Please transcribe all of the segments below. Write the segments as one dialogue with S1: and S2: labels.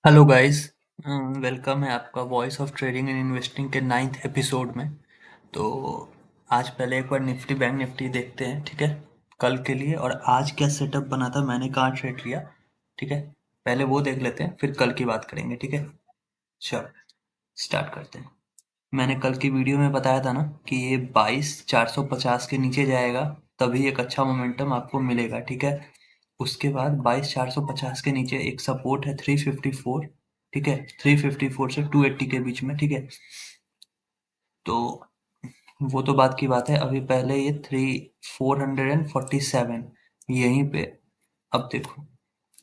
S1: Hello guys. Welcome है आपका voice of trading and investing के 9th एपिसोड में। तो आज पहले एक बार निफ्टी बैंक निफ्टी देखते हैं, ठीक है, कल के लिए। और आज क्या सेटअप बना था, मैंने कहाँ ट्रेड लिया, ठीक है, पहले वो देख लेते हैं, फिर कल की बात करेंगे, ठीक है। चलो स्टार्ट करते हैं। मैंने कल की वीडियो में बताया था ना कि ये 22,450 के नीचे जाएगा, तभी एक अच्छा मोमेंटम आपको मिलेगा, ठीक है। उसके बाद 22,450 के नीचे एक सपोर्ट है 354, ठीक है, 354 से 280 के बीच में, ठीक है। तो वो तो बात की बात है। अभी पहले ये 447 यहीं पे। अब देखो,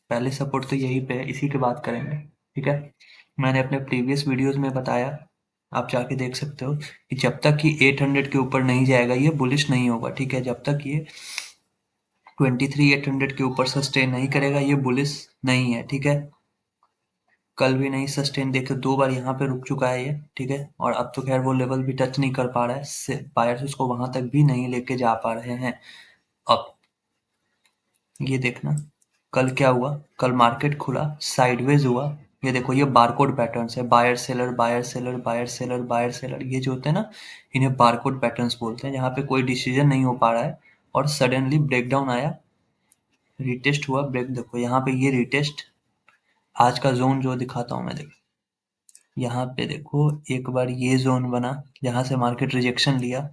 S1: पहले सपोर्ट तो यहीं पे है, इसी की बात करेंगे, ठीक है। मैंने अपने प्रीवियस वीडियोस में बताया, आप जाके देख सकते हो कि जब तक ये 800 के ऊपर नहीं जाएगा ये बुलिश नहीं होगा, ठीक है। जब तक ये 23,800 के ऊपर सस्टेन नहीं करेगा ये बुलिश नहीं है, ठीक है। कल भी नहीं सस्टेन, देखो दो बार यहाँ पे रुक चुका है ये, ठीक है। और अब तो खैर वो लेवल भी टच नहीं कर पा रहा है, बायर्स उसको वहां तक भी नहीं लेके जा पा रहे हैं। अब ये देखना, कल क्या हुआ, कल मार्केट खुला साइडवेज हुआ। ये देखो, ये बारकोड पैटर्न्स है, buyer seller buyer seller buyer seller buyer seller, ये जो होते हैं ना, इन्हें बारकोड पैटर्न्स बोलते हैं, जहाँ पे कोई डिसीजन नहीं हो पा रहा है और सडनली ब्रेकडाउन आया, रिटेस्ट हुआ, ब्रेक। देखो यहाँ पे ये रिटेस्ट, आज का जोन जो दिखाता हूँ मैं, देखो यहाँ पे देखो, एक बार ये जोन बना जहाँ से मार्केट रिजेक्शन लिया,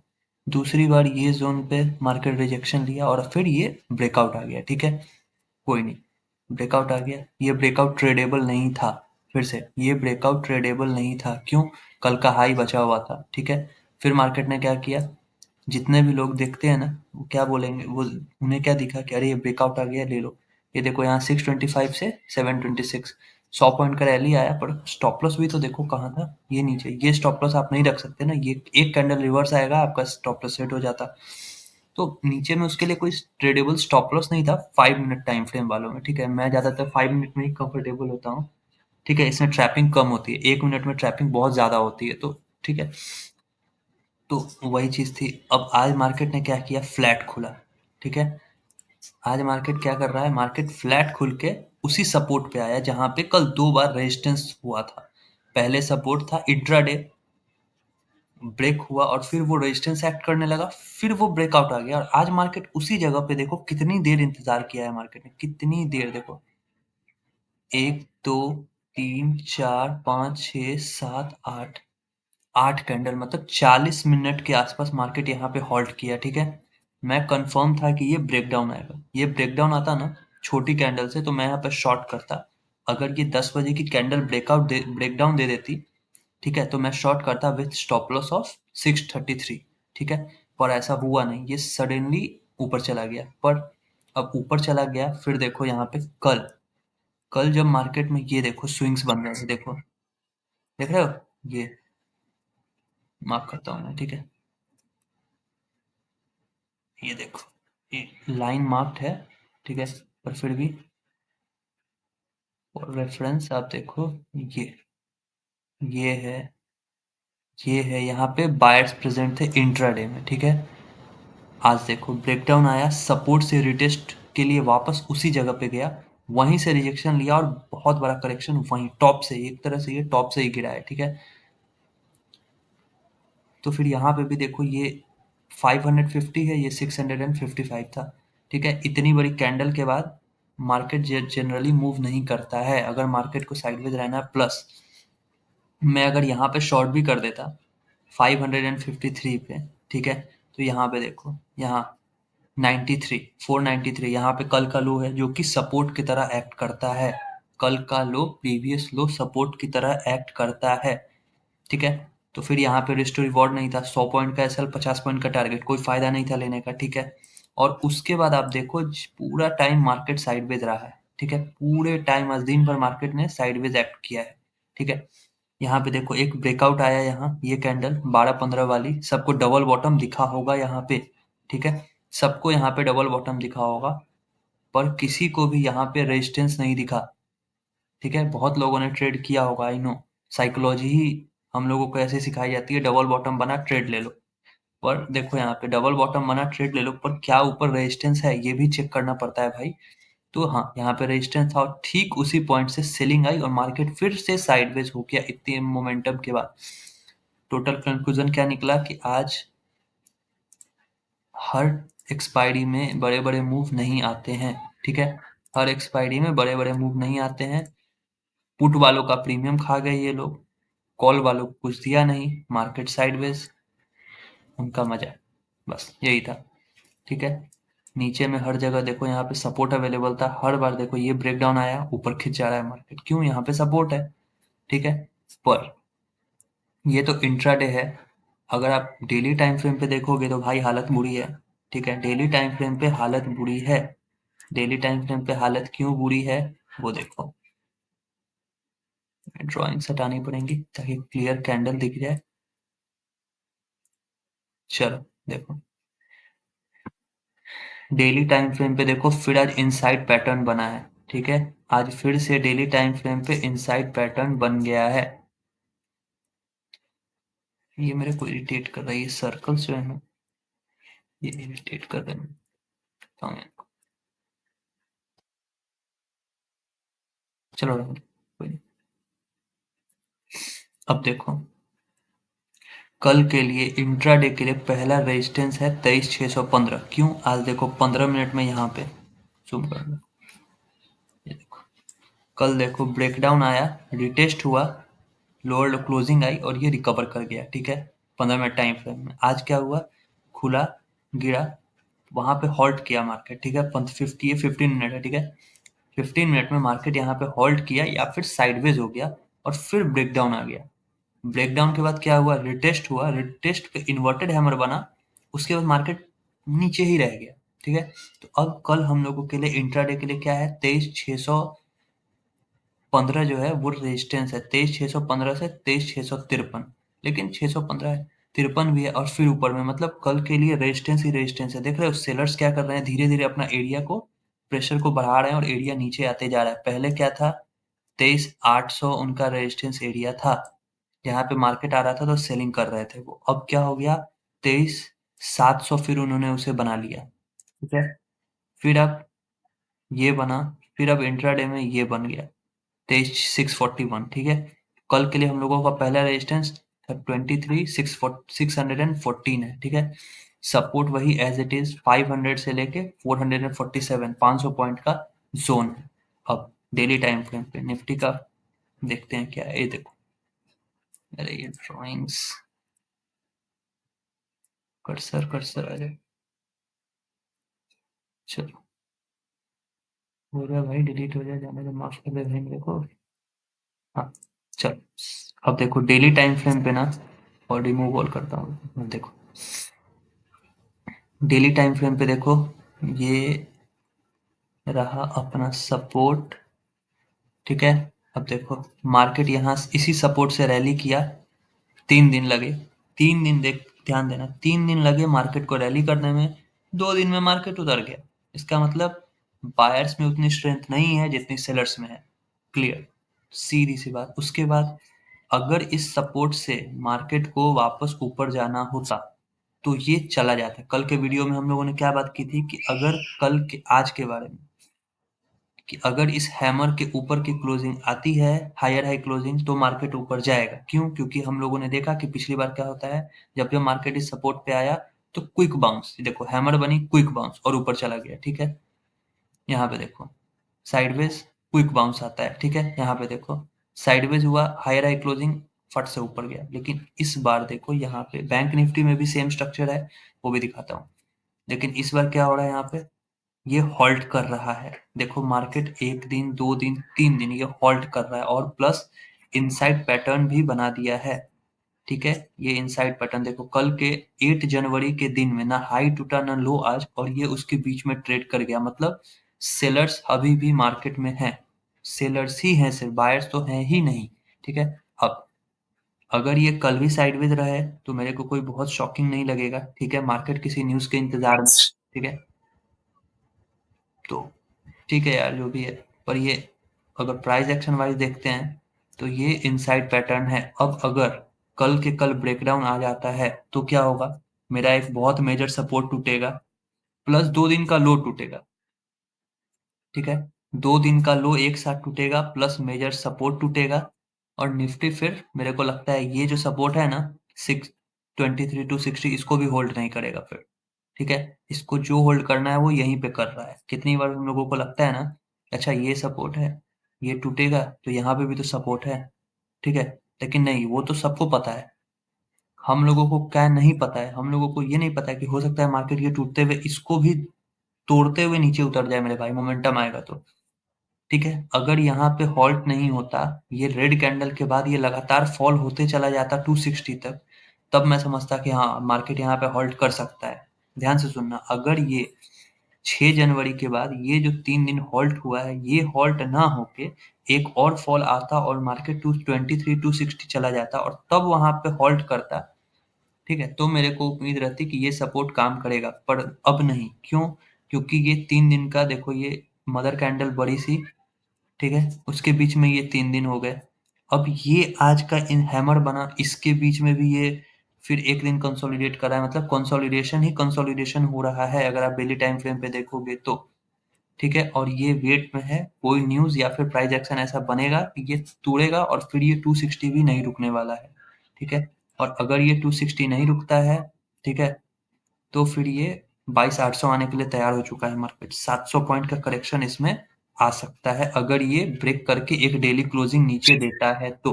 S1: दूसरी बार ये जोन पे मार्केट रिजेक्शन लिया और फिर ये ब्रेकआउट आ गया, ठीक है। कोई नहीं, ब्रेकआउट आ गया, ये ब्रेकआउट ट्रेडेबल नहीं था। फिर से ये ब्रेकआउट ट्रेडेबल नहीं था, क्यों? कल का हाई बचा हुआ था, ठीक है। फिर मार्केट ने क्या किया, जितने भी लोग देखते हैं ना, वो क्या बोलेंगे, वो उन्हें क्या दिखा कि अरे ये ब्रेकआउट आ गया, ले लो। ये देखो यहाँ 625 से 726, 100 पॉइंट का रैली आया, पर स्टॉप लॉस भी तो देखो कहाँ था, ये नीचे। ये स्टॉप लॉस आप नहीं रख सकते ना, ये एक कैंडल रिवर्स आएगा आपका स्टॉप लॉस सेट हो जाता। तो नीचे में उसके लिए कोई ट्रेडेबल स्टॉप लॉस नहीं था 5 मिनट टाइम फ्रेम वालों में, ठीक है। मैं ज्यादातर 5 मिनट में ही कंफर्टेबल होता हूँ, ठीक है। इसमें ट्रैपिंग कम होती है, 1 मिनट में ट्रैपिंग बहुत ज्यादा होती है, तो ठीक है। तो वही चीज थी। अब आज मार्केट ने क्या किया, फ्लैट खुला, ठीक है। आज मार्केट क्या कर रहा है, मार्केट फ्लैट खुल के उसी सपोर्ट पे आया जहां पे कल दो बार रेजिस्टेंस हुआ था। पहले सपोर्ट था इंट्राडे, ब्रेक हुआ और फिर वो रेजिस्टेंस एक्ट करने लगा, फिर वो ब्रेकआउट आ गया और आज मार्केट उसी जगह पे, देखो कितनी देर इंतजार किया है मार्केट ने, कितनी देर। देखो, एक, दो, तीन, चार, पाँच, छः, सात, आठ, 8 कैंडल, मतलब 40 मिनट के आसपास मार्केट यहाँ पे हॉल्ट किया, ठीक है। मैं कंफर्म था कि ये ब्रेकडाउन आएगा, ये ब्रेकडाउन आता ना छोटी कैंडल से, तो मैं यहाँ पे शॉर्ट करता। अगर ये 10 बजे की कैंडल ब्रेकडाउन दे देती, ठीक है, तो मैं शॉर्ट करता विथ स्टॉप लॉस ऑफ 633, ठीक है। पर ऐसा हुआ नहीं, ये सडनली ऊपर चला गया। पर अब ऊपर चला गया, फिर देखो यहाँ पे कल, कल जब मार्केट में ये देखो स्विंग्स बन रहे थे, देखो, देख रहे हो, ये मार्क करता हूँ मैं, ठीक है। ये देखो, ये लाइन मार्क्ड है, ठीक है, पर फिर भी, और रेफरेंस आप देखो, ये है, ये है, यहाँ पे बायर्स प्रेजेंट थे इंट्राडे में, ठीक है। आज देखो ब्रेकडाउन आया, सपोर्ट से रिटेस्ट के लिए वापस उसी जगह पे गया, वहीं से रिजेक्शन लिया और बहुत बड़ा करेक्शन वहीं टॉप से, एक तरह से ये टॉप से ही गिरा है, ठीक है। तो फिर यहाँ पे भी देखो, ये 550 है, ये 655 था, ठीक है। इतनी बड़ी कैंडल के बाद मार्केट जनरली मूव नहीं करता है, अगर मार्केट को साइडवेज रहना है। प्लस मैं अगर यहाँ पे शॉर्ट भी कर देता 553 पे, ठीक है, तो यहाँ पे देखो, यहाँ 93, 493, यहाँ पे कल का लो है जो कि सपोर्ट की तरह एक्ट करता है। कल का लो, प्रीवियस लो सपोर्ट की तरह एक्ट करता है, ठीक है। तो फिर यहाँ पे रिस्क टू रिवॉर्ड नहीं था, 100 पॉइंट का एसएल, 50 पॉइंट का टारगेट, कोई फायदा नहीं था लेने का, ठीक है। और उसके बाद आप देखो, पूरा टाइम मार्केट साइडवेज रहा है, ठीक है। पूरे टाइम आज दिन भर मार्केट ने साइडवेज एक्ट किया है, ठीक है। यहाँ पे देखो एक ब्रेकआउट आया, यहाँ ये कैंडल 12-15 वाली, सबको डबल बॉटम दिखा होगा यहाँ पे, ठीक है। सबको यहाँ पे डबल बॉटम दिखा होगा, पर किसी को भी यहाँ पे रेजिस्टेंस नहीं दिखा, ठीक है। बहुत लोगों ने ट्रेड किया होगा, आई नो, साइकोलॉजी ही हम लोगों को ऐसे सिखाई जाती है, डबल बॉटम बना ट्रेड ले लो। पर देखो यहाँ पे डबल बॉटम बना ट्रेड ले लो, पर क्या ऊपर रेजिस्टेंस है ये भी चेक करना पड़ता है भाई। तो हाँ, यहाँ पे रेजिस्टेंस था और ठीक उसी पॉइंट से सेलिंग आई और मार्केट फिर से साइडवेज हो गया इतने मोमेंटम के बाद। टोटल कंक्लूजन क्या निकला कि आज हर एक्सपायरी में बड़े-बड़े मूव नहीं आते हैं, ठीक है? हर एक्सपायरी में बड़े-बड़े मूव नहीं आते हैं। पुट वालों का प्रीमियम खा गए ये लोग, कॉल वालों को कुछ दिया नहीं, मार्केट साइडवेज, उनका मजा। बस यही था, ठीक है? नीचे में हर जगह देखो यहाँ पे सपोर्ट अवेलेबल था, हर बार देखो ये ब्रेकडाउन आया, ऊपर खिंच जा रहा है मार्केट, क्यों? यहाँ पे सपोर्ट है, ठीक है? पर ये तो इंट्राडे है, अगर आप डेली टाइम फ्रेम पे देखोगे तो भाई हालत बुरी है, ठीक है? डेली टाइम फ्रेम पे हालत बुरी है। डेली टाइम फ्रेम पे हालत क्यों बुरी है वो देखो, ड्राइंग्स हटानी पड़ेंगी ताकि क्लियर कैंडल दिख जाए। चलो देखो, डेली टाइम फ्रेम पे देखो फिर आज इनसाइड पैटर्न बना है, ठीक है? आज फिर से डेली टाइम फ्रेम पे इनसाइड पैटर्न बन गया है। ये मेरे को इरिटेट कर रहा है, ये सर्कल्स जो है ना, ये इरिटेट कर रहे हैं। बताऊं इनको। चलो रहने दो, कोई नहीं। अब देखो, कल के लिए इंट्राडे के लिए पहला रेजिस्टेंस है 23,615। क्यों? आज देखो 15 मिनट में यहाँ पे जूम कर लो, ये देखो, कल देखो ब्रेकडाउन आया, रिटेस्ट हुआ, लोअर क्लोजिंग आई और ये रिकवर कर गया, ठीक है? 15 मिनट टाइम फ्रेम में। आज क्या हुआ? खुला, गिरा, वहां पे हॉल्ट किया मार्केट, ठीक है? 50 है, 15 मिनट है, ठीक है? 15 मिनट में मार्केट यहाँ पे हॉल्ट किया या फिर साइडवेज हो गया और फिर ब्रेकडाउन आ गया। ब्रेकडाउन के बाद क्या हुआ? रिटेस्ट हुआ, रिटेस्ट पे इन्वर्टेड हैमर बना, उसके बाद मार्केट नीचे ही रह गया, ठीक है? तो अब कल हम लोगों के लिए इंट्राडे के लिए क्या है? 23,615 जो है वो रेजिस्टेंस है, 23,615 से 23,653। लेकिन 615 है, 53 भी है और फिर ऊपर में, मतलब कल के लिए रेजिस्टेंस ही रेजिस्टेंस है। देख रहे हो सेलर्स क्या कर रहे हैं? धीरे धीरे अपना एरिया को, प्रेशर को बढ़ा रहे हैं और एरिया नीचे आते जा रहा है। पहले क्या था? 23,800 उनका रेजिस्टेंस एरिया था, यहाँ पे मार्केट आ रहा था तो सेलिंग कर रहे थे वो। अब क्या हो गया? 23,700 फिर उन्होंने उसे बना लिया, ठीक है? फिर अब ये बना, फिर अब इंट्राडे में ये बन गया 23,641, ठीक है? कल के लिए हम लोगों का पहला रेजिस्टेंस 23,614 है, ठीक है? सपोर्ट वही एज इट इज 500 से लेके 447, 500 पॉइंट का जोन है। अब डेली टाइम फ्रेम पे निफ्टी का देखते हैं क्या है, ये देखो। अरे ये ड्राइंग्स, कर्सर कर्सर आ जाए। चलो, हो रहा है भाई, डिलीट हो जाए, जाने दो, माफ कर दे भाई मेरे को। हाँ, चलो। अब देखो डेली टाइम फ्रेम पे ना, और रिमूव ऑल करता हूँ, देखो डेली टाइम फ्रेम पे देखो, ये रहा अपना सपोर्ट, ठीक है? अब देखो मार्केट यहाँ इसी सपोर्ट से रैली किया, 3 दिन लगे, 3 दिन, देख ध्यान देना, 3 दिन लगे मार्केट को रैली करने में, 2 दिन में मार्केट उतर गया। इसका मतलब बायर्स में उतनी स्ट्रेंथ नहीं है जितनी सेलर्स में है। क्लियर, सीधी सी बात। उसके बाद अगर इस सपोर्ट से मार्केट को वापस ऊपर जाना होता तो ये चला जाता। कल के वीडियो में हम लोगों ने क्या बात की थी कि अगर कल के, आज के बारे में, कि अगर इस हैमर के ऊपर की क्लोजिंग आती है, हायर हाई क्लोजिंग, तो मार्केट ऊपर जाएगा। क्यों? क्योंकि हम लोगों ने देखा कि पिछली बार क्या होता है, जब जब मार्केट इस सपोर्ट पे आया तो क्विक बाउंस, देखो हैमर बनी, क्विक बाउंस और ऊपर चला गया, ठीक है? यहाँ पे देखो साइडवेज, क्विक बाउंस आता है, ठीक है? यहाँ पे देखो साइडवेज हुआ, हायर हाई क्लोजिंग, फट से ऊपर गया। लेकिन इस बार देखो यहाँ पे बैंक निफ्टी में भी सेम स्ट्रक्चर है, वो भी दिखाता हूँ। लेकिन इस बार क्या हो रहा है यहाँ पे? ये हॉल्ट कर रहा है। देखो मार्केट 1 दिन, 2 दिन, 3 दिन ये हॉल्ट कर रहा है और प्लस इनसाइड पैटर्न भी बना दिया है, ठीक है? ये इनसाइड पैटर्न देखो, कल के 8 जनवरी के दिन में ना हाई टूटा ना लो आज, और ये उसके बीच में ट्रेड कर गया। मतलब सेलर्स अभी भी मार्केट में हैं, सेलर्स ही हैं, सिर्फ बायर्स तो हैं ही नहीं, ठीक है? अब अगर ये कल भी साइडवेज रहे तो मेरे को कोई बहुत शॉकिंग नहीं लगेगा, ठीक है? मार्केट किसी न्यूज के इंतजार में, ठीक है? तो ठीक है यार, जो भी है। पर ये अगर प्राइस एक्शन वाइज देखते हैं तो ये इनसाइड पैटर्न है। अब अगर कल के कल ब्रेकडाउन आ जाता है तो क्या होगा? मेरा एक बहुत मेजर सपोर्ट टूटेगा, प्लस 2 दिन का लो टूटेगा। ठीक है। 2 दिन का लो एक साथ टूटेगा प्लस मेजर सपोर्ट टूटेगा और निफ्टी फिर मेरे को लगता है ये जो सपोर्ट है ना 623 to 60 इसको भी होल्ड नहीं करेगा फिर। ठीक है, इसको जो होल्ड करना है वो यहीं पे कर रहा है। कितनी बार हम लोगों को लगता है ना, अच्छा ये सपोर्ट है, ये टूटेगा तो यहाँ पे भी तो सपोर्ट है, ठीक है, लेकिन नहीं, वो तो सबको पता है। हम लोगों को क्या नहीं पता है, हम लोगों को ये नहीं पता है कि हो सकता है मार्केट ये टूटते हुए इसको भी तोड़ते हुए नीचे उतर जाए मेरे भाई, मोमेंटम आएगा तो। ठीक है, अगर यहाँ पे हॉल्ट नहीं होता, ये रेड कैंडल के बाद ये लगातार फॉल होते चला जाता 260 तक, तब मैं समझता कि हाँ मार्केट यहाँ पे हॉल्ट कर सकता है। ध्यान से सुनना, अगर ये 6 जनवरी के बाद ये जो 3 दिन हॉल्ट हुआ है, ये हॉल्ट ना होके एक और फॉल आता और मार्केट 223 260 चला जाता और तब वहां पे हॉल्ट करता, ठीक है, तो मेरे को उम्मीद रहती कि ये सपोर्ट काम करेगा, पर अब नहीं। क्यों? क्योंकि ये 3 दिन का देखो, ये मदर कैंडल बड़ी सी, ठीक है, उसके बीच में ये 3 दिन हो गए। अब ये आज का इन हैमर बना, इसके बीच में भी ये फिर एक दिन कंसोलिडेट करा है, मतलब कंसोलिडेशन ही कंसोलिडेशन हो रहा है अगर आप डेली टाइम फ्रेम पे देखोगे तो। ठीक है, और ये वेट में है, कोई न्यूज या फिर प्राइस एक्शन ऐसा बनेगा कि ये तोड़ेगा और फिर ये 260 भी नहीं रुकने वाला है। ठीक है, और अगर ये 260 नहीं रुकता है, ठीक है, तो फिर ये 22,800 आने के लिए तैयार हो चुका है मार्केट। 700 पॉइंट का करेक्शन इसमें आ सकता है अगर ये ब्रेक करके एक डेली क्लोजिंग नीचे देता है तो।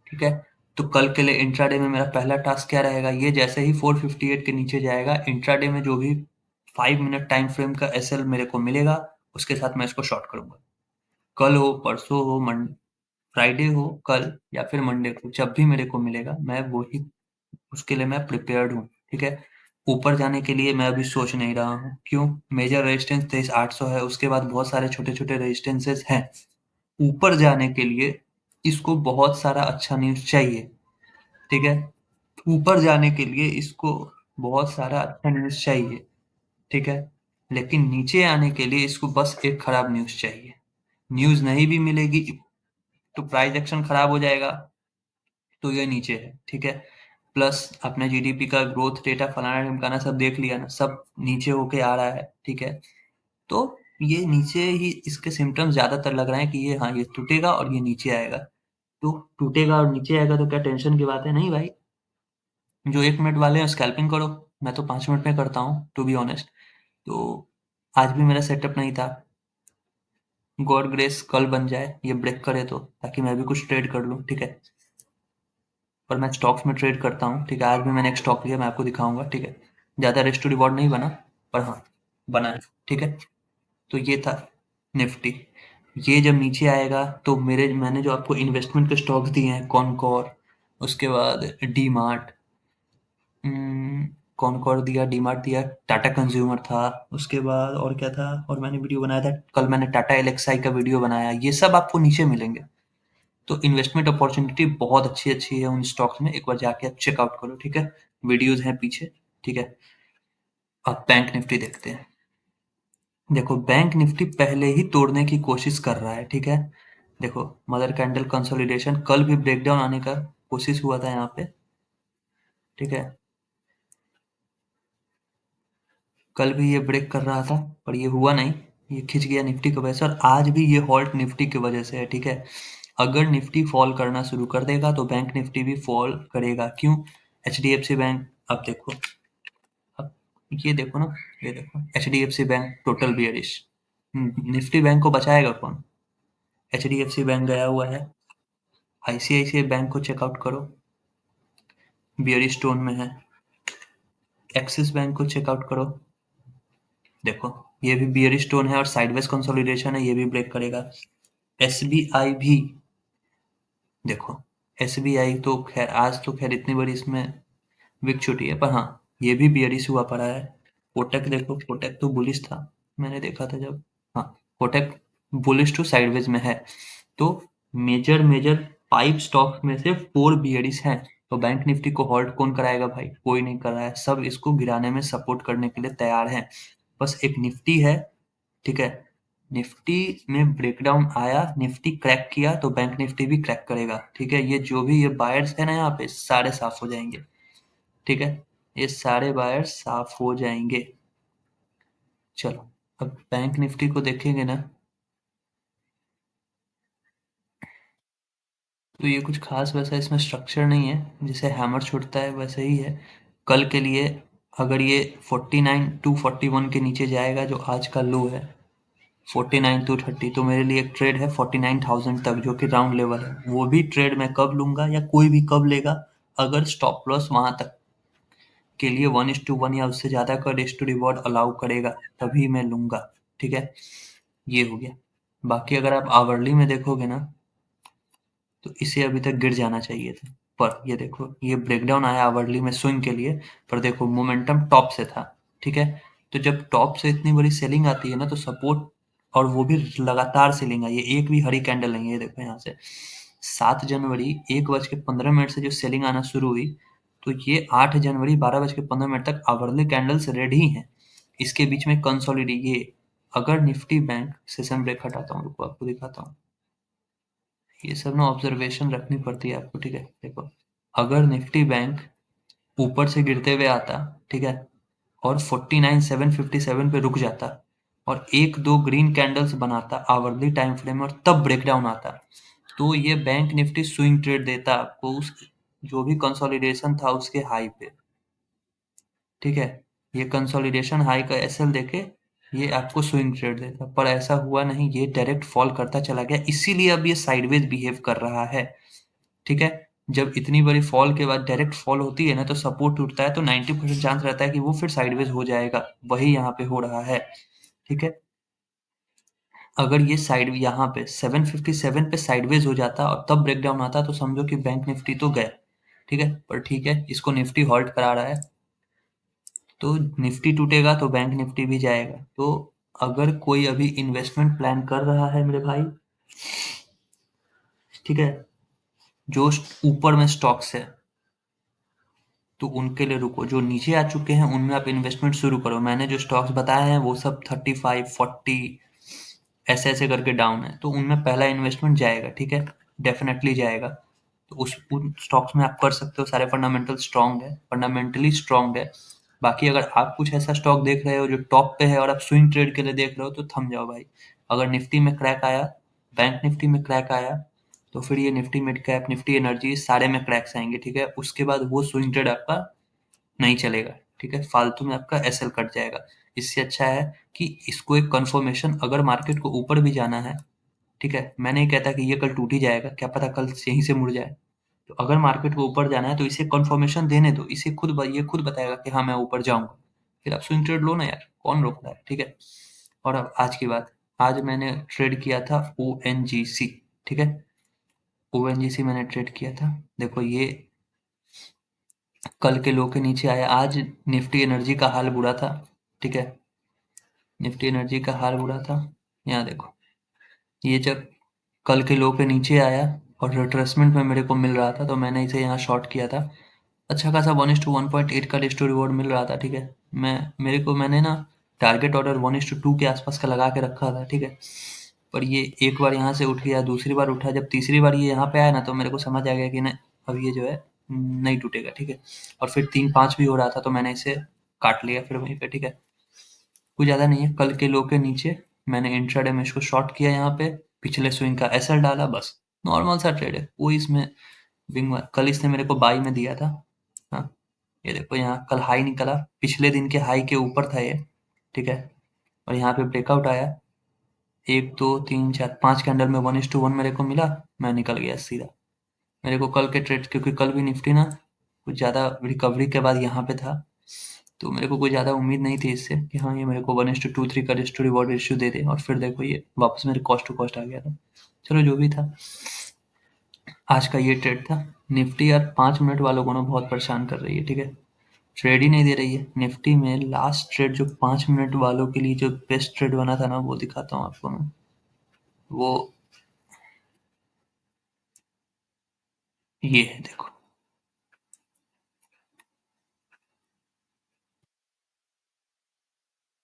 S1: ठीक है, तो कल के लिए इंट्राडे में मेरा पहला टास्क क्या रहेगा, ये जैसे ही 458 के नीचे जाएगा, इंट्राडे में जो भी 5 मिनट टाइम फ्रेम का एसएल मेरे को मिलेगा उसके साथ मैं इसको शॉर्ट करूंगा। कल हो, परसों हो, फ्राइडे हो, कल या फिर मंडे को, जब भी मेरे को मिलेगा मैं वही, उसके लिए मैं प्रिपेयर्ड हूँ। ठीक है, ऊपर जाने के लिए मैं अभी सोच नहीं रहा हूँ। क्यों? मेजर रेजिस्टेंस 23,800 है, उसके बाद बहुत सारे छोटे छोटे रेजिस्टेंसेस हैं। ऊपर जाने के लिए इसको बहुत सारा अच्छा न्यूज चाहिए। ठीक है, ऊपर जाने के लिए इसको बहुत सारा अच्छा न्यूज चाहिए। ठीक है, लेकिन नीचे आने के लिए इसको बस एक खराब न्यूज चाहिए। न्यूज नहीं भी मिलेगी तो प्राइस एक्शन खराब हो जाएगा, तो ये नीचे है। ठीक है, प्लस अपने जीडीपी का ग्रोथ डेटा फलाना ढिमकाना सब देख लिया ना, सब नीचे होके आ रहा है। ठीक है, तो ये नीचे ही इसके सिम्टम्स ज्यादातर लग रहे हैं कि ये, हाँ ये टूटेगा और ये नीचे आएगा। तो टूटेगा और नीचे आएगा तो क्या टेंशन की बात है? नहीं भाई, जो 1 मिनट वाले हैं स्कैल्पिंग करो, मैं तो 5 मिनट में करता हूँ टू बी ऑनेस्ट। तो आज भी मेरा सेटअप नहीं था, गॉड ग्रेस कल बन जाए ये ब्रेक करे तो, ताकि मैं भी कुछ ट्रेड कर लूँ। ठीक है, पर मैं स्टॉक्स में ट्रेड करता हूँ। ठीक है, आज भी मैंने एक स्टॉक लिया, मैं आपको दिखाऊंगा। ठीक है, ज़्यादा रिस्क टू रिवॉर्ड नहीं बना, पर हाँ बना है। ठीक है, तो ये था निफ्टी। ये जब नीचे आएगा तो मैंने जो आपको इन्वेस्टमेंट के स्टॉक्स दिए हैं, कॉनकॉर, उसके बाद डी मार्ट, कॉनकॉर दिया, डी मार्ट दिया, टाटा कंज्यूमर था, उसके बाद और क्या था, और मैंने वीडियो बनाया था कल, मैंने टाटा एलेक्साई का वीडियो बनाया, ये सब आपको नीचे मिलेंगे। तो इन्वेस्टमेंट अपॉर्चुनिटी बहुत अच्छी अच्छी है उन स्टॉक्स में, एक बार जाके आप चेकआउट करो। ठीक है, वीडियोज हैं पीछे। ठीक है, अब बैंक निफ्टी देखते हैं। देखो, बैंक निफ्टी पहले ही तोड़ने की कोशिश कर रहा है। ठीक है, देखो, मदर कैंडल कंसोलिडेशन, कल भी ब्रेकडाउन आने का कोशिश हुआ था यहाँ पे। ठीक है, कल भी ये ब्रेक कर रहा था पर ये हुआ नहीं, ये खिंच गया निफ्टी की वजह से, और आज भी ये हॉल्ट निफ्टी की वजह से है। ठीक है, अगर निफ्टी फॉल करना शुरू कर देगा तो बैंक निफ्टी भी फॉल करेगा। क्यों? H D F C bank, अब देखो, अब ये देखो ना, ये देखो H D F C bank total bearish, Nifty bank को बचाएगा कौन? H D F C bank गया हुआ है। आईसीआईसीआई बैंक को चेकआउट करो, बियरिश टोन में है। एक्सिस बैंक को चेकआउट करो, देखो ये भी बियरिश टोन है और साइडवेज कंसोलिडेशन है, ये भी ब्रेक करेगा। एसबीआई भी देखो, एसबीआई तो खैर आज तो खैर इतनी बड़ी इसमें विक छुटी है, पर हाँ ये भी बियरिश हुआ पड़ा है। कोटक देखो, कोटक तो बुलिश था, मैंने देखा था जब, हाँ कोटक बुलिश टू साइडवेज में है। तो मेजर मेजर 5 स्टॉक्स में से 4 बियरिश हैं। तो बैंक निफ्टी को हॉल्ट कौन कराएगा भाई? कोई नहीं कर रहा है, सब इसको गिराने में सपोर्ट करने के लिए तैयार हैं। बस एक निफ्टी है। ठीक है, निफ्टी में ब्रेकडाउन आया, निफ्टी क्रैक किया तो बैंक निफ्टी भी क्रैक करेगा। ठीक है, ये जो भी ये बायर्स है ना यहाँ पे, सारे साफ हो जाएंगे। ठीक है, ये सारे बायर्स साफ हो जाएंगे। चलो, अब बैंक निफ्टी को देखेंगे ना, तो ये कुछ खास वैसा इसमें स्ट्रक्चर नहीं है, जैसे हैमर छूटता है वैसे ही है। कल के लिए अगर ये 49 टू 41 के नीचे जाएगा जो आज का लो है 49 टू 30, तो मेरे लिए एक ट्रेड है 49,000 तक जो कि राउंड लेवल है। वो भी ट्रेड मैं कब लूंगा या कोई भी कब लेगा, अगर स्टॉप लॉस वहां तक के लिए 1:1 या उससे ज्यादा का रिस्क टू रिवॉर्ड अलाउ करेगा, तभी मैं लूंगा। ठीक है, ये हो गया। बाकी अगर आप आवरली में देखोगे ना, तो इसे अभी तक गिर जाना चाहिए था, पर ये देखो ये ब्रेकडाउन आया आवरली में स्विंग के लिए, पर देखो मोमेंटम टॉप से था। ठीक है, तो जब टॉप से इतनी बड़ी सेलिंग आती है ना, तो सपोर्ट, और वो भी लगातार सेलिंग आई है, एक भी हरी कैंडल नहीं है। ये देखो यहाँ से 7 जनवरी 1:15 से जो सेलिंग आना शुरू हुई, तो ये 8 जनवरी 12:15 तक आवरली कैंडल्स रेड ही हैं। इसके बीच में कंसोलिडी ये, अगर निफ्टी बैंक सेशन ब्रेक हटाता हूँ, रुको आपको दिखाता हूँ। ये सब ना ऑब्जर्वेशन रखनी पड़ती है आपको। ठीक है, देखो अगर निफ्टी बैंक ऊपर से गिरते हुए आता, ठीक है, और 49,757 पे रुक जाता और एक दो ग्रीन कैंडल्स बनाता आवरली टाइम फ्रेम में, और तब ब्रेकडाउन आता, तो ये बैंक निफ्टी स्विंग ट्रेड देता आपको उस जो भी कंसोलिडेशन था उसके हाई पे। ठीक है, ये कंसोलिडेशन हाई का एसएल देके ये आपको स्विंग ट्रेड देता, पर ऐसा हुआ नहीं, ये डायरेक्ट फॉल करता चला गया, इसीलिए अब ये साइडवेज बिहेव कर रहा है। ठीक है, जब इतनी बड़ी फॉल के बाद डायरेक्ट फॉल होती है ना, तो सपोर्ट टूटता है, तो 90% चांस रहता है कि वो फिर साइडवेज हो जाएगा, वही यहाँ पे हो रहा है। ठीक है, अगर ये साइड यहाँ पे 757 पे साइडवेज हो जाता और तब ब्रेकडाउन आता, तो समझो कि बैंक निफ्टी तो गए। ठीक है, पर ठीक है, इसको निफ्टी हॉल्ट करा रहा है, तो निफ्टी टूटेगा तो बैंक निफ्टी भी जाएगा। तो अगर कोई अभी इन्वेस्टमेंट प्लान कर रहा है मेरे भाई, ठीक है, जो ऊपर में स्टॉक्स है, तो उनके लिए रुको, जो नीचे आ चुके हैं उनमें आप इन्वेस्टमेंट शुरू करो। मैंने जो स्टॉक्स बताए हैं वो सब 35 40 ऐसे ऐसे करके डाउन है, तो उनमें पहला इन्वेस्टमेंट जाएगा। ठीक है, डेफिनेटली जाएगा। तो उस उन स्टॉक्स में आप कर सकते हो, सारे फंडामेंटल स्ट्रांग है, फंडामेंटली स्ट्रांग है। बाकी अगर आप कुछ ऐसा स्टॉक देख रहे हो जो टॉप पे है और आप स्विंग ट्रेड के लिए देख रहे हो, तो थम जाओ भाई। अगर निफ्टी में क्रैक आया, बैंक निफ्टी में क्रैक आया, तो फिर ये Nifty mid cap, Nifty energy, सारे में क्रैक्स आएंगे। ठीक है, उसके बाद वो स्विंग ट्रेड आपका नहीं चलेगा। ठीक है, फालतू में आपका एसएल कट जाएगा। इससे अच्छा है कि इसको एक कंफर्मेशन, अगर मार्केट को ऊपर भी जाना है, ठीक है, मैं नहीं कहता कि ये कल टूट ही जाएगा, क्या पता कल यहीं से मुड़ जाए। तो अगर मार्केट को ऊपर जाना है तो इसे कंफर्मेशन देने दो, इसे खुद ये खुद बताएगा कि हाँ मैं ऊपर जाऊंगा, फिर आप स्विंग ट्रेड लो ना यार, कौन रोक रहा है। ठीक है, और अब आज की बात, आज मैंने ट्रेड किया था ओएनजीसी। ठीक है, ओएनजीसी मैंने ट्रेड किया था। देखो ये कल के लो के नीचे आया, आज निफ्टी एनर्जी का हाल बुरा था। ठीक है, निफ्टी एनर्जी का हाल बुरा था। यहाँ देखो, ये जब कल के लो पे नीचे आया और रिट्रेसमेंट में मेरे को मिल रहा था, तो मैंने इसे यहाँ शॉर्ट किया था। अच्छा खासा 1:1.8 का रिस्क टू रिवॉर्ड मिल रहा था। ठीक है, मैंने ना टारगेट ऑर्डर 1:2 के आसपास का लगा के रखा था। ठीक है, पर ये एक बार यहाँ से उठ गया, दूसरी बार उठा, जब तीसरी बार ये यहाँ पे आया ना, तो मेरे को समझ आ गया कि नहीं, अब ये जो है नहीं टूटेगा। ठीक है, और फिर 3-5 भी हो रहा था, तो मैंने इसे काट लिया फिर वहीं पे। ठीक है, कुछ ज़्यादा नहीं है, कल के लो के नीचे मैंने इंट्राडे में इसको शॉर्ट किया, यहाँ पे पिछले स्विंग का एसएल डाला, बस नॉर्मल सा ट्रेड है, कोई इसमें कल इसने मेरे को बाई में दिया था। हाँ, ये देखो यहाँ कल हाई निकला, पिछले दिन के हाई के ऊपर था ये। ठीक है, और यहाँ पे ब्रेकआउट आया, 1 2 3 4 5 कैंडल में 1:1 मेरे को मिला, मैं निकल गया सीधा। मेरे को कल के ट्रेड, क्योंकि कल भी निफ्टी ना कुछ ज़्यादा रिकवरी के बाद यहाँ पे था, तो मेरे को कोई ज़्यादा उम्मीद नहीं थी इससे कि हाँ ये मेरे को 1:2 3 का रिस्क टू रिवॉर्ड रेशियो दे दे, और फिर देखो ये वापस मेरे कॉस्ट टू कॉस्ट आ गया था। चलो जो भी था, आज का ये ट्रेड था। निफ्टी यार 5 मिनट वालों को ना बहुत परेशान कर रही है। ठीक है, ट्रेड ही नहीं दे रही है निफ्टी में। लास्ट ट्रेड जो 5 मिनट वालों के लिए जो बेस्ट ट्रेड बना था ना, वो दिखाता हूँ आपको मैं। वो ये है, देखो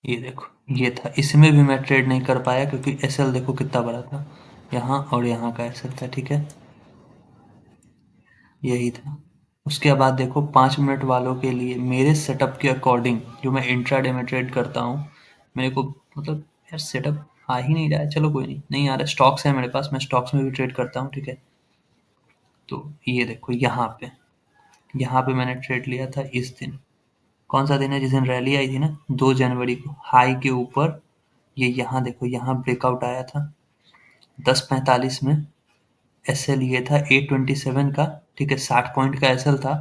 S1: ये देखो, ये था, इसमें भी मैं ट्रेड नहीं कर पाया क्योंकि एसएल देखो कितना बड़ा था, यहाँ और यहाँ का एसएल था। ठीक है, यही था। उसके बाद देखो 5 मिनट वालों के लिए मेरे सेटअप के अकॉर्डिंग, जो मैं इंट्राडे में ट्रेड करता हूँ, मेरे को मतलब यार सेटअप आ ही नहीं रहा है। चलो कोई नहीं, नहीं आ रहा है। स्टॉक्स है मेरे पास, मैं स्टॉक्स में भी ट्रेड करता हूँ, ठीक है। तो ये देखो यहाँ पे मैंने ट्रेड लिया था इस दिन। कौन सा दिन है जिस दिन रैली आई थी ना, 2 जनवरी को, हाई के ऊपर। ये यहाँ देखो, यहाँ ब्रेकआउट आया था 10:45 में। एस एल ये था 827 का, ठीक है, 60 पॉइंट का एस एल था।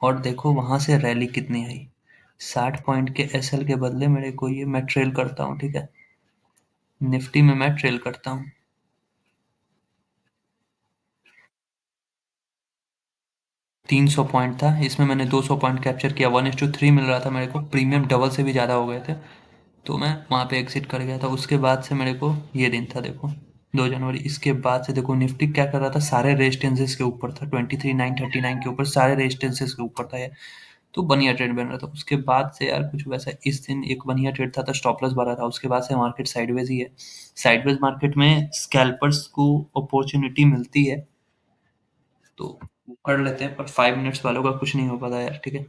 S1: और देखो वहां से रैली कितनी आई। 60 पॉइंट के एस एल के बदले मेरे को ये, मैं ट्रेल करता हूँ, ठीक है, निफ्टी में मैं ट्रेल करता हूँ। 300 पॉइंट था, इसमें मैंने 200 पॉइंट कैप्चर किया। 1:3 मिल रहा था मेरे को, प्रीमियम डबल से भी ज़्यादा हो गए थे। तो मैं वहाँ पे एग्जिट कर गया था। उसके बाद से मेरे को ये दिन था देखो, 2 जनवरी। इसके बाद से देखो निफ्टी क्या कर रहा था, सारे रेजिस्टेंसेस के ऊपर था, 23,939 के ऊपर, सारे रेजिस्टेंसेस के ऊपर था ये। तो बढ़िया ट्रेड बन रहा था। उसके बाद से यार कुछ वैसा, इस दिन एक बढ़िया ट्रेड था तो स्टॉप लॉस भरा था। उसके बाद से मार्केट साइडवेज ही है। साइडवेज मार्केट में स्कैल्पर्स को अपॉर्चुनिटी मिलती है तो वो कर लेते हैं, पर 5 मिनट्स वालों का कुछ नहीं हो पाता यार, ठीक है।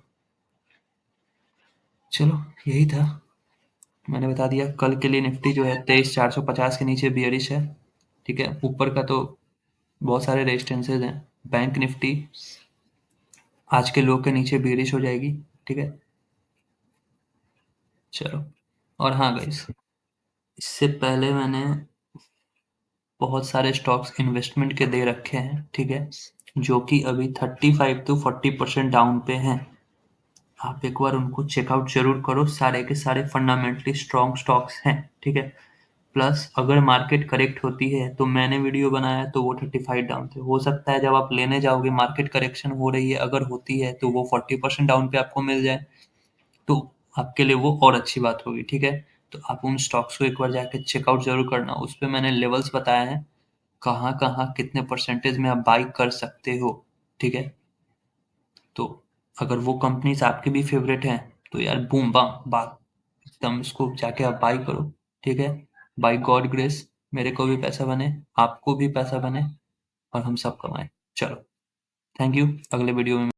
S1: चलो, यही था। मैंने बता दिया। कल के लिए निफ्टी जो है 23,450 के नीचे बियरिश है, ठीक है। ऊपर का तो बहुत सारे रेजिस्टेंसेज हैं। बैंक निफ्टी आज के लो के नीचे बियरिश हो जाएगी, ठीक है। चलो, और हाँ गाइस, इससे पहले मैंने बहुत सारे स्टॉक्स इन्वेस्टमेंट के दे रखे हैं, ठीक है, जो कि अभी 35 to 40% डाउन पे हैं। आप एक बार उनको चेकआउट जरूर करो। सारे के सारे फंडामेंटली स्ट्रॉन्ग स्टॉक्स हैं, ठीक है। प्लस अगर मार्केट करेक्ट होती है, तो मैंने वीडियो बनाया तो वो 35 डाउन थे। हो सकता है जब आप लेने जाओगे, मार्केट करेक्शन हो रही है, अगर होती है तो वो 40% डाउन पे आपको मिल जाए, तो आपके लिए वो और अच्छी बात होगी, ठीक है। तो आप उन स्टॉक्स को एक बार जाके चेकआउट जरूर करना। उस पे मैंने लेवल्स बताए हैं, कहाँ कहाँ कितने परसेंटेज में आप बाई कर सकते हो, ठीक है। तो अगर वो कंपनीज आपके भी फेवरेट हैं, तो यार बूम बाम बात, एकदम इसको जाके आप बाई करो, ठीक है। बाई गॉड ग्रेस मेरे को भी पैसा बने, आपको भी पैसा बने, और हम सब कमाएं। चलो, थैंक यू। अगले वीडियो में